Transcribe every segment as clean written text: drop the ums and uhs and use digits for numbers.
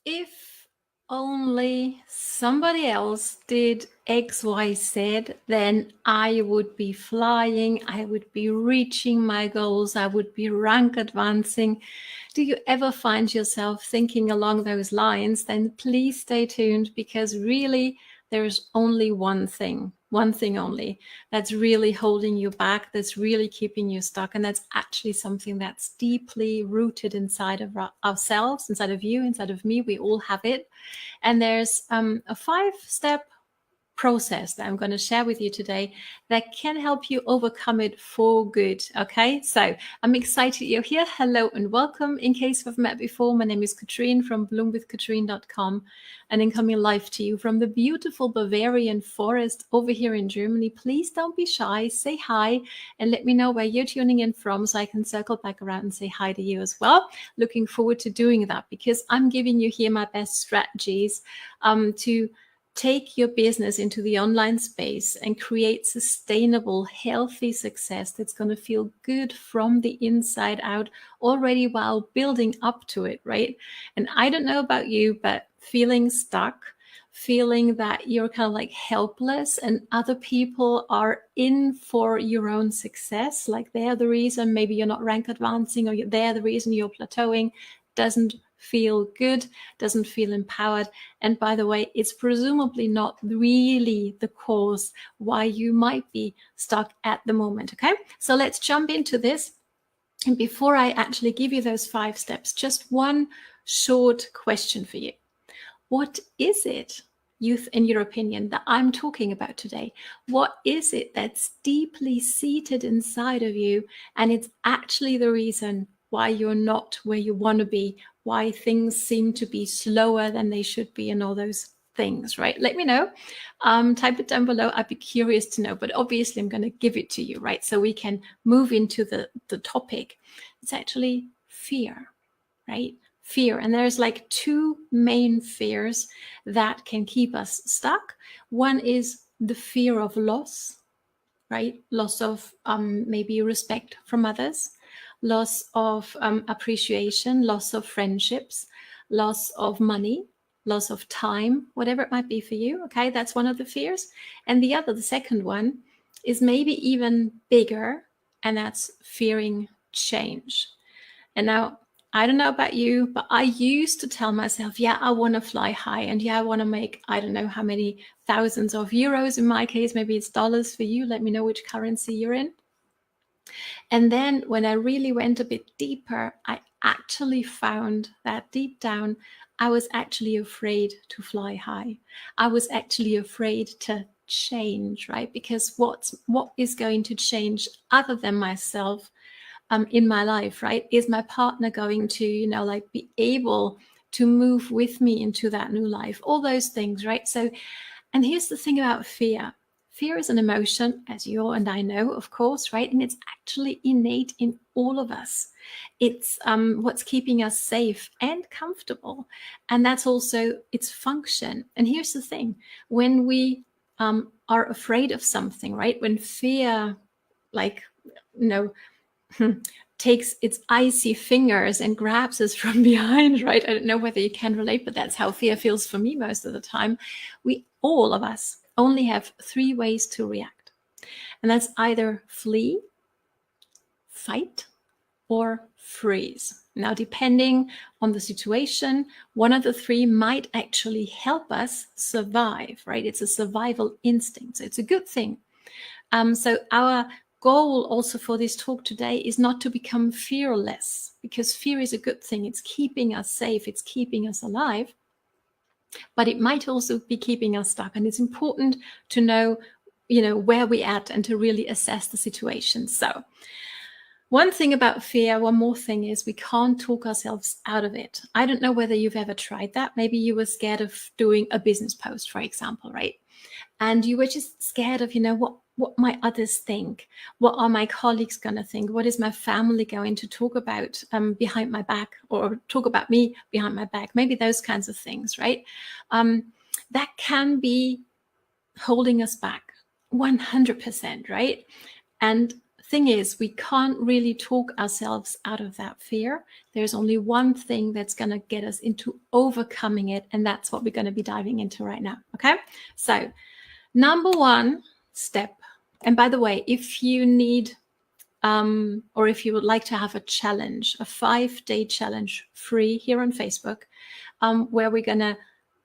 if only somebody else did XYZ, then I would be flying, I would be reaching my goals, I would be rank advancing. Do you ever find yourself thinking along those lines? Then please stay tuned, because really there's only one thing only that's really holding you back, that's really keeping you stuck. And that's actually something that's deeply rooted inside of ourselves, inside of you, inside of me. We all have it. And there's a 5-step process that I'm going to share with you today that can help you overcome it for good. Okay, so I'm excited you're here. Hello and welcome. In case we've met before, my name is Katrine from bloomwithkatrine.com, and I'm coming live to you from the beautiful Bavarian forest over here in Germany. Please don't be shy, say hi and let me know where you're tuning in from, so I can circle back around and say hi to you as well. Looking forward to doing that, because I'm giving you here my best strategies to take your business into the online space and create sustainable, healthy success that's going to feel good from the inside out already while building up to it, right? And I don't know about you, but feeling stuck, feeling that you're kind of like helpless and other people are in for your own success, like they're the reason maybe you're not rank advancing, or they're the reason you're plateauing, doesn't feel good, doesn't feel empowered. And by the way, it's presumably not really the cause why you might be stuck at the moment. Okay, so let's jump into this. And before I actually give you those 5 steps, just one short question for you. What is it, youth, in your opinion, that I'm talking about today? What is it that's deeply seated inside of you, and it's actually the reason why you're not where you want to be, why things seem to be slower than they should be, and all those things, right? Let me know. Type it down below. I'd be curious to know, but obviously I'm going to give it to you, right? So we can move into the topic. It's actually fear, right? Fear. And there's like 2 main fears that can keep us stuck. One is the fear of loss, right? Loss of maybe respect from others, loss of appreciation, loss of friendships, loss of money, loss of time, whatever it might be for you. Okay, that's one of the fears. And the second one, is maybe even bigger, and that's fearing change. And now, I don't know about you, but I used to tell myself, yeah, I want to fly high, and yeah, I want to make, I don't know how many thousands of euros in my case, maybe it's dollars for you. Let me know which currency you're in. And then when I really went a bit deeper, I actually found that deep down, I was actually afraid to fly high. I was actually afraid to change, right? Because what is going to change other than myself in my life, right? Is my partner going to, like be able to move with me into that new life? All those things, right? So, and here's the thing about fear. Fear is an emotion, as you and I know, of course, right? And it's actually innate in all of us. It's what's keeping us safe and comfortable. And that's also its function. And here's the thing. When we are afraid of something, right? When fear, like, takes its icy fingers and grabs us from behind, right? I don't know whether you can relate, but that's how fear feels for me most of the time. All of us only have 3 ways to react. And that's either flee, fight, or freeze. Now, depending on the situation, one of the 3 might actually help us survive, right? It's a survival instinct. So it's a good thing. So our goal also for this talk today is not to become fearless, because fear is a good thing. It's keeping us safe. It's keeping us alive. But it might also be keeping us stuck. And it's important to know, where we're at, and to really assess the situation. So one thing about fear, one more thing, is we can't talk ourselves out of it. I don't know whether you've ever tried that. Maybe you were scared of doing a business post, for example, right? And you were just scared of, what might others think? What are my colleagues going to think? What is my family going to talk about behind my back, or talk about me behind my back? Maybe those kinds of things, right? That can be holding us back 100%, right? And thing is, we can't really talk ourselves out of that fear. There's only one thing that's going to get us into overcoming it, and that's what we're going to be diving into right now. Okay, so number one step, and by the way, if you need or if you would like to have a challenge, a 5-day challenge free here on Facebook, where we're going to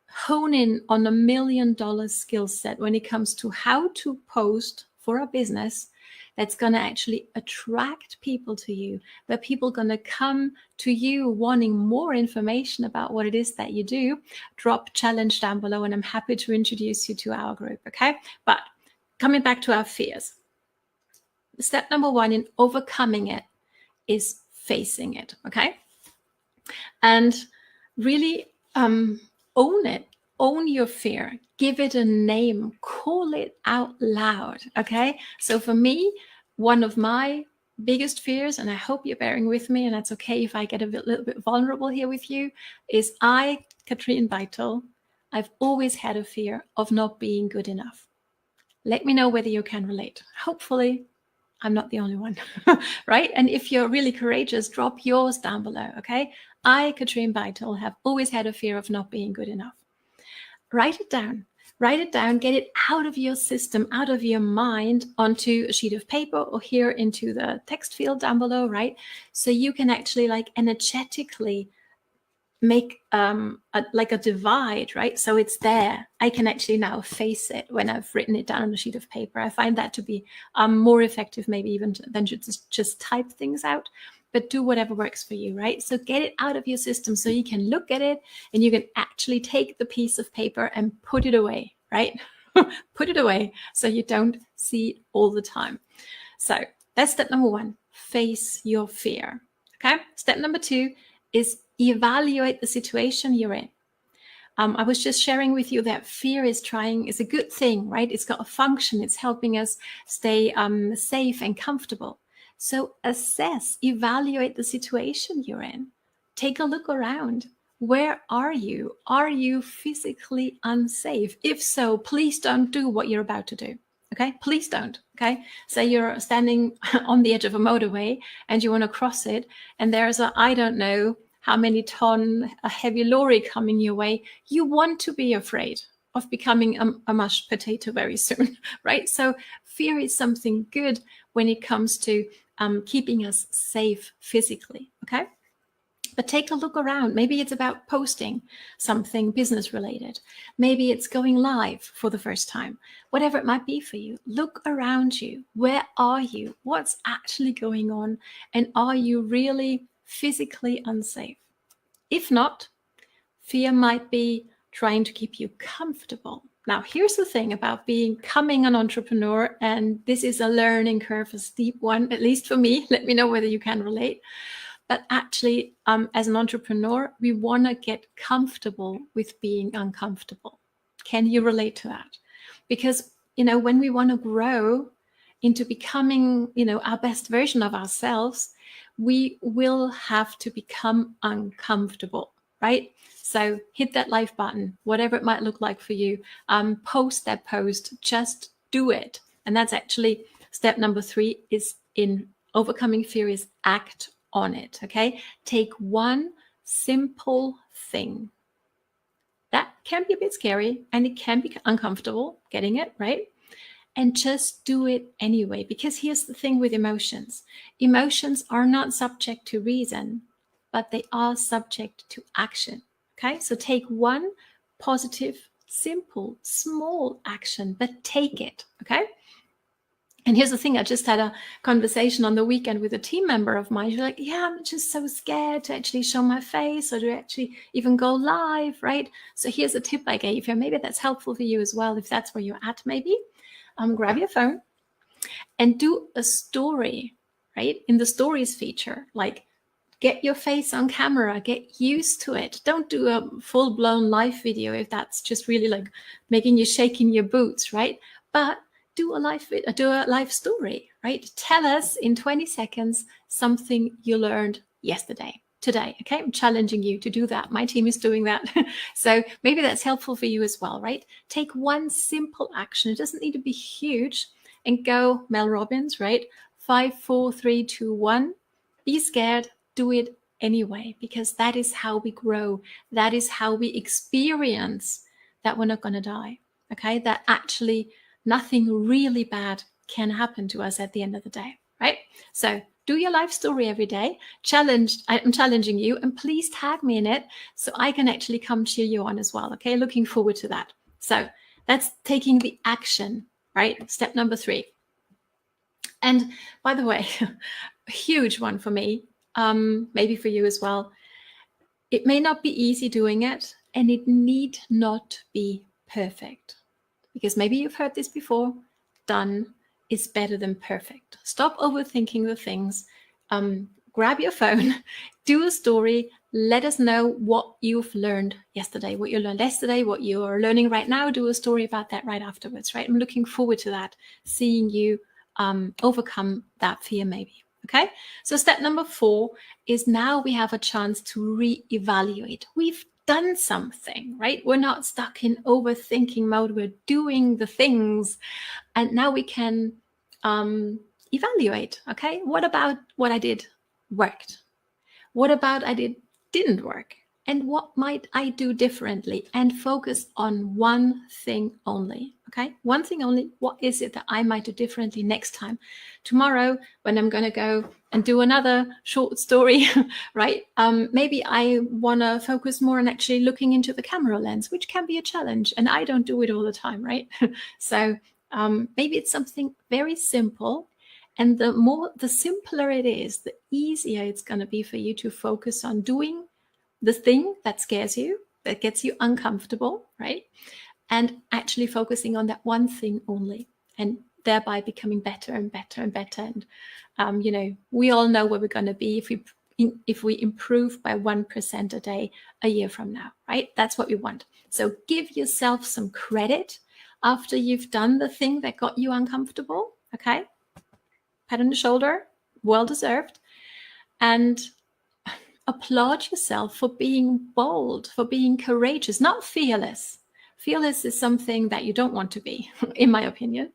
hone in on $1 million skill set when it comes to how to post for a business that's going to actually attract people to you, where people are going to come to you wanting more information about what it is that you do, drop challenge down below, and I'm happy to introduce you to our group, okay? But coming back to our fears, step number one in overcoming it is facing it, okay? And really own it. Own your fear. Give it a name. Call it out loud, okay? So for me, one of my biggest fears, and I hope you're bearing with me, and that's okay if I get a little bit vulnerable here with you, is Katrine Beitel, I've always had a fear of not being good enough. Let me know whether you can relate. Hopefully, I'm not the only one, right? And if you're really courageous, drop yours down below, okay? Katrine Beitel, have always had a fear of not being good enough. Write it down, get it out of your system, out of your mind, onto a sheet of paper or here into the text field down below, right? So you can actually like energetically make like a divide, right? So it's there. I can actually now face it when I've written it down on a sheet of paper. I find that to be more effective, maybe even than just type things out. But do whatever works for you, right? So get it out of your system so you can look at it and you can actually take the piece of paper and put it away, right? Put it away so you don't see it all the time. So that's step number one, face your fear, okay? Step number two is evaluate the situation you're in. I was just sharing with you that fear is a good thing, right? It's got a function. It's helping us stay safe and comfortable. So assess, evaluate the situation you're in. Take a look around. Where are you? Are you physically unsafe? If so, please don't do what you're about to do. Okay, please don't. Okay, say you're standing on the edge of a motorway and you want to cross it, and there's I don't know how many ton, a heavy lorry coming your way. You want to be afraid of becoming a mashed potato very soon, right? So fear is something good when it comes to keeping us safe physically, okay? But take a look around. Maybe it's about posting something business related. Maybe it's going live for the first time. Whatever it might be for you, look around you. Where are you? What's actually going on? And are you really physically unsafe? If not, fear might be trying to keep you comfortable. Now, here's the thing about becoming an entrepreneur, and this is a learning curve, a steep one, at least for me. Let me know whether you can relate. But actually, as an entrepreneur, we want to get comfortable with being uncomfortable. Can you relate to that? Because, when we want to grow into becoming, our best version of ourselves, we will have to become uncomfortable, right? So hit that like button, whatever it might look like for you. Post that post, just do it. And that's actually step number 3 is in overcoming fear is act on it, okay? Take one simple thing. That can be a bit scary and it can be uncomfortable getting it, right? And just do it anyway, because here's the thing with emotions. Emotions are not subject to reason, but they are subject to action, okay? So take one positive, simple, small action, but take it, okay? And here's the thing, I just had a conversation on the weekend with a team member of mine. She's like, yeah, I'm just so scared to actually show my face or to actually even go live, right? So here's a tip I gave her. Maybe that's helpful for you as well, if that's where you're at maybe. Grab your phone and do a story, right? In the stories feature, like get your face on camera, get used to it. Don't do a full-blown live video if that's just really like making you shake in your boots, right? But do a live story, right? Tell us in 20 seconds something you learned yesterday, today, okay? I'm challenging you to do that. My team is doing that. So maybe that's helpful for you as well, right? Take one simple action. It doesn't need to be huge, and go, Mel Robbins, right? 5, 4, 3, 2, 1. Be scared, do it anyway, because that is how we grow. That is how we experience that we're not going to die. Okay, that actually nothing really bad can happen to us at the end of the day, right? So do your life story every day. I'm challenging you, and please tag me in it so I can actually come cheer you on as well. Okay, looking forward to that. So that's taking the action, right? Step number 3. And by the way, a huge one for me, maybe for you as well. It may not be easy doing it, and it need not be perfect. Because maybe you've heard this before, done is better than perfect. Stop overthinking the things. Grab your phone, do a story, let us know what you've learned yesterday, what you learned yesterday, what you are learning right now. Do a story about that right afterwards, right? I'm looking forward to that, seeing you overcome that fear maybe. Okay, so step number 4 is now we have a chance to reevaluate. We've done something, right? We're not stuck in overthinking mode. We're doing the things, and now we can evaluate. Okay, what about what I did worked? What about I didn't work? And what might I do differently? And focus on one thing only. Okay, one thing only. What is it that I might do differently next time? Tomorrow, when I'm going to go and do another short story, right? Maybe I want to focus more on actually looking into the camera lens, which can be a challenge. And I don't do it all the time, right? So maybe it's something very simple. And the simpler it is, the easier it's going to be for you to focus on doing the thing that scares you, that gets you uncomfortable, right? And actually focusing on that one thing only, and thereby becoming better and better and better. And we all know where we're going to be if we improve by 1% a day a year from now, right? That's what we want. So give yourself some credit after you've done the thing that got you uncomfortable. Okay, pat on the shoulder, well deserved, and applaud yourself for being bold, for being courageous, not fearless. Fearless is something that you don't want to be, in my opinion.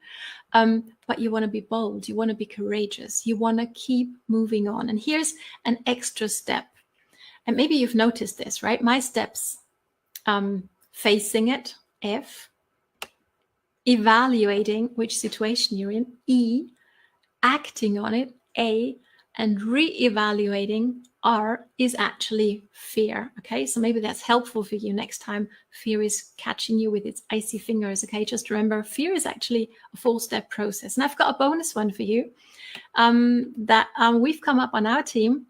But you want to be bold. You want to be courageous. You want to keep moving on. And here's an extra step. And maybe you've noticed this, right? My steps, facing it, F, evaluating which situation you're in, E, acting on it, A, and re-evaluating, R, is actually fear. Okay, so maybe that's helpful for you next time fear is catching you with its icy fingers. Okay, just remember, fear is actually a 4-step process. And I've got a bonus one for you that we've come up on our team,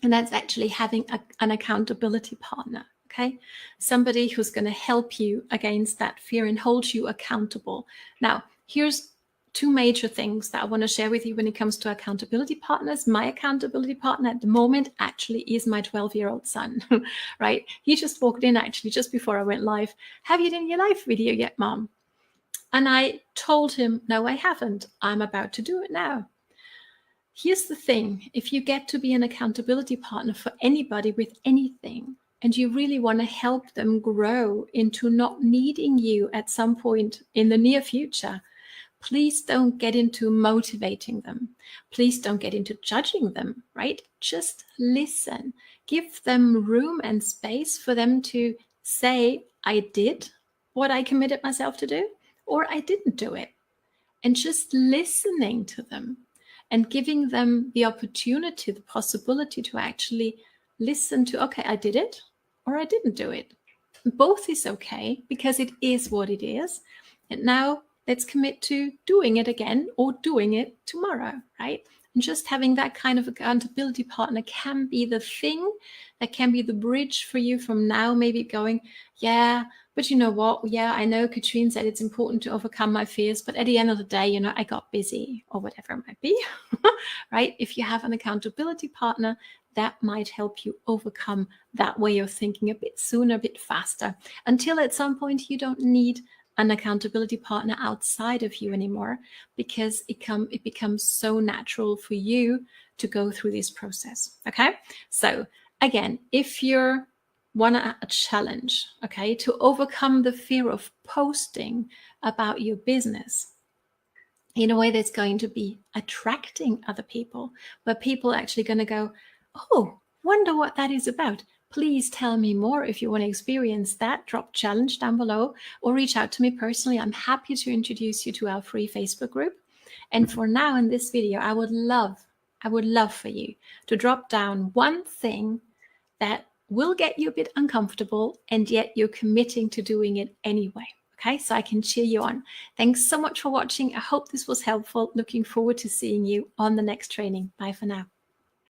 and that's actually having an accountability partner. Okay, somebody who's going to help you against that fear and hold you accountable. Now, here's 2 major things that I want to share with you when it comes to accountability partners. My accountability partner at the moment actually is my 12-year-old son, right? He just walked in actually just before I went live. Have you done your live video yet, Mom? And I told him, no, I haven't. I'm about to do it now. Here's the thing. If you get to be an accountability partner for anybody with anything, and you really want to help them grow into not needing you at some point in the near future, please don't get into motivating them. Please don't get into judging them, right? Just listen. Give them room and space for them to say, I did what I committed myself to do, or I didn't do it. And just listening to them and giving them the opportunity, the possibility to actually listen to, okay, I did it or I didn't do it. Both is okay because it is what it is. And now let's commit to doing it again or doing it tomorrow, right? And just having that kind of accountability partner can be the thing that can be the bridge for you from now, maybe going, yeah, but you know what? Yeah, I know Katrine said it's important to overcome my fears, but at the end of the day, I got busy or whatever it might be, right? If you have an accountability partner, that might help you overcome that way of thinking a bit sooner, a bit faster, until at some point you don't need an accountability partner outside of you anymore, because it becomes so natural for you to go through this process. Okay, so again, if you're want a challenge, okay, to overcome the fear of posting about your business, in a way that's going to be attracting other people, where people are actually going to go, oh, wonder what that is about. Please tell me more. If you want to experience that, drop challenge down below or reach out to me personally. I'm happy to introduce you to our free Facebook group. And for now in this video, I would love for you to drop down one thing that will get you a bit uncomfortable, and yet you're committing to doing it anyway. Okay, so I can cheer you on. Thanks so much for watching. I hope this was helpful. Looking forward to seeing you on the next training. Bye for now.